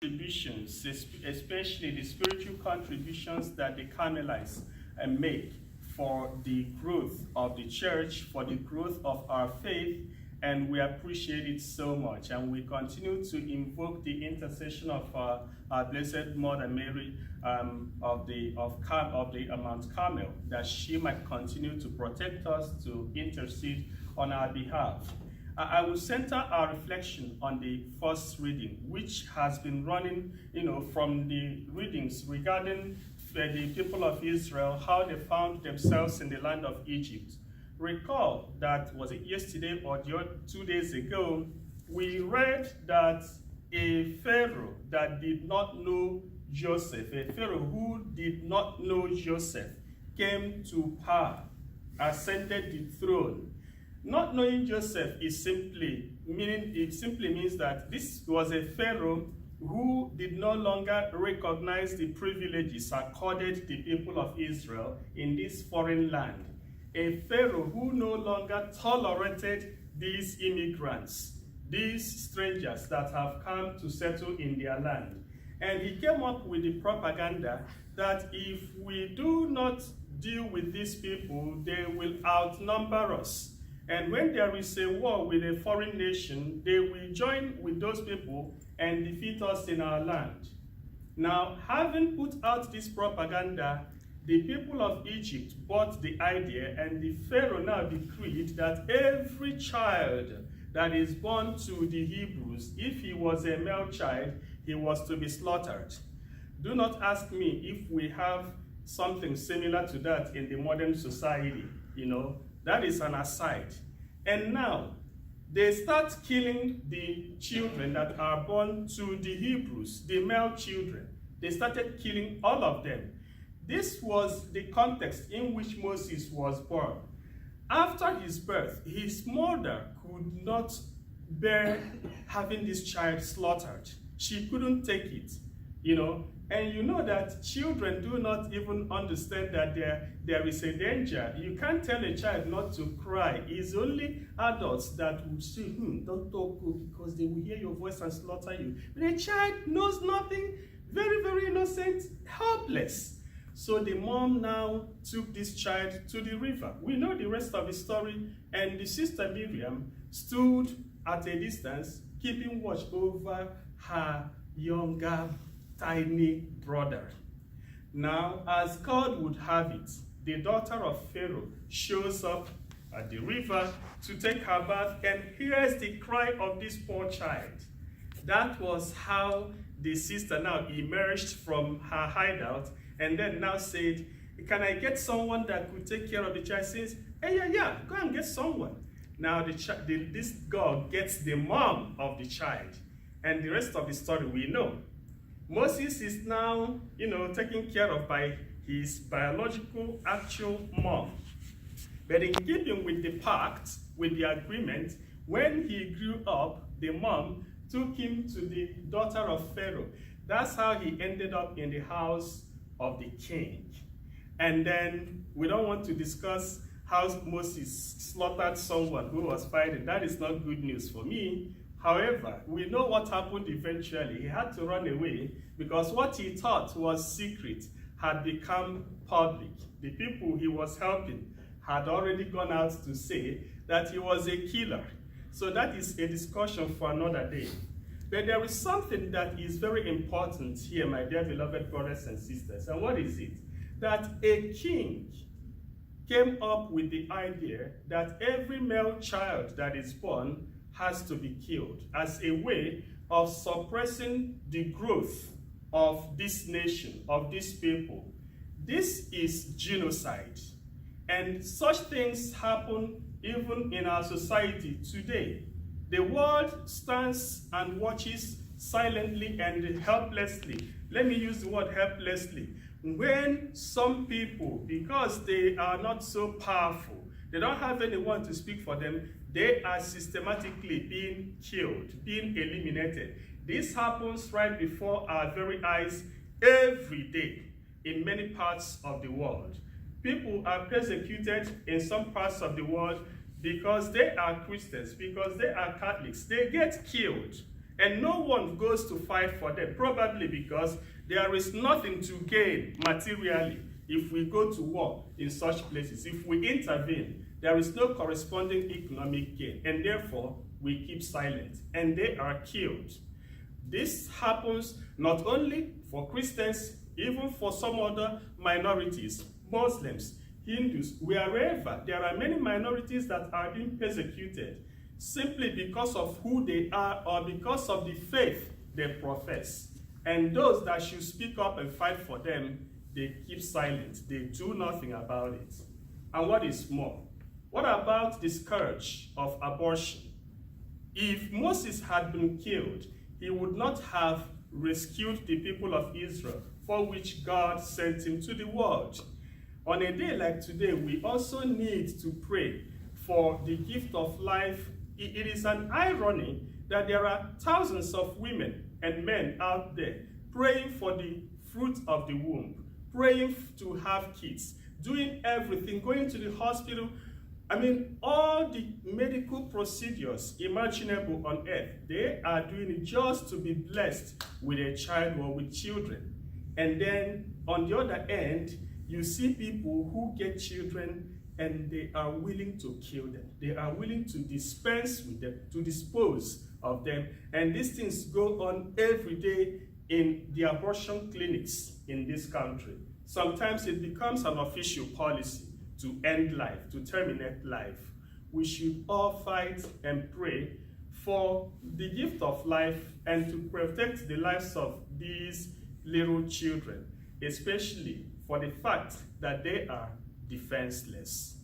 contributions, especially the spiritual contributions that the Carmelites make for the growth of the church, for the growth of our faith, and we appreciate it so much. And we continue to invoke the intercession of our Blessed Mother Mary of Mount Carmel, that she might continue to protect us, to intercede on our behalf. I will center our reflection on the first reading, which has been running, from the readings regarding the people of Israel, how they found themselves in the land of Egypt. Recall that, was it yesterday or 2 days ago, we read that a Pharaoh that did not know Joseph, a Pharaoh who did not know Joseph, came to power, ascended the throne. Not knowing Joseph simply means that this was a Pharaoh who did no longer recognize the privileges accorded the people of Israel in this foreign land. A Pharaoh who no longer tolerated these immigrants, these strangers that have come to settle in their land. And he came up with the propaganda that if we do not deal with these people, they will outnumber us. And when there is a war with a foreign nation, they will join with those people and defeat us in our land. Now, having put out this propaganda, the people of Egypt bought the idea, and the Pharaoh now decreed that every child that is born to the Hebrews, if he was a male child, he was to be slaughtered. Do not ask me if we have something similar to that in the modern society, That is an aside. And now, they start killing the children that are born to the Hebrews, the male children. They started killing all of them. This was the context in which Moses was born. After his birth, his mother could not bear having this child slaughtered. She couldn't take it, And you know that children do not even understand that there is a danger. You can't tell a child not to cry. It's only adults that will say, don't talk, because they will hear your voice and slaughter you. But a child knows nothing, very, very innocent, helpless. So the mom now took this child to the river. We know the rest of the story. And the sister Miriam stood at a distance, keeping watch over her younger tiny brother. Now, as God would have it, the daughter of Pharaoh shows up at the river to take her bath and hears the cry of this poor child. That was how the sister now emerged from her hideout and then now said, can I get someone that could take care of the child? Says, hey, yeah, go and get someone. Now this girl gets the mom of the child, and the rest of the story we know. Moses is now, taken care of by his biological, actual mom. But in keeping with the pact, with the agreement, when he grew up, the mom took him to the daughter of Pharaoh. That's how he ended up in the house of the king. And then we don't want to discuss how Moses slaughtered someone who was fighting. That is not good news for me. However, we know what happened eventually. He had to run away because what he thought was secret had become public. The people he was helping had already gone out to say that he was a killer. So that is a discussion for another day. But there is something that is very important here, my dear beloved brothers and sisters. And what is it? That a king came up with the idea that every male child that is born has to be killed as a way of suppressing the growth of this nation, of these people. This is genocide. And such things happen even in our society today. The world stands and watches silently and helplessly. Let me use the word helplessly. When some people, because they are not so powerful, they don't have anyone to speak for them, they are systematically being killed, being eliminated. This happens right before our very eyes every day in many parts of the world. People are persecuted in some parts of the world because they are Christians, because they are Catholics. They get killed. And no one goes to fight for them, probably because there is nothing to gain materially if we go to war in such places. If we intervene, there is no corresponding economic gain, and therefore we keep silent, and they are killed. This happens not only for Christians, even for some other minorities, Muslims, Hindus, wherever there are many minorities that are being persecuted simply because of who they are or because of the faith they profess. And those that should speak up and fight for them, they keep silent. They do nothing about it. And what is more, what about the scourge of abortion? If Moses had been killed, he would not have rescued the people of Israel, for which God sent him to the world. On a day like today, we also need to pray for the gift of life. It is an irony that there are thousands of women and men out there praying for the fruit of the womb, praying to have kids, doing everything, going to the hospital. I mean, all the medical procedures imaginable on earth, they are doing it just to be blessed with a child or with children. And then on the other end, you see people who get children and they are willing to kill them. They are willing to dispense with them, to dispose of them. And these things go on every day in the abortion clinics in this country. Sometimes it becomes an official policy to end life, to terminate life. We should all fight and pray for the gift of life and to protect the lives of these little children, especially for the fact that they are defenseless.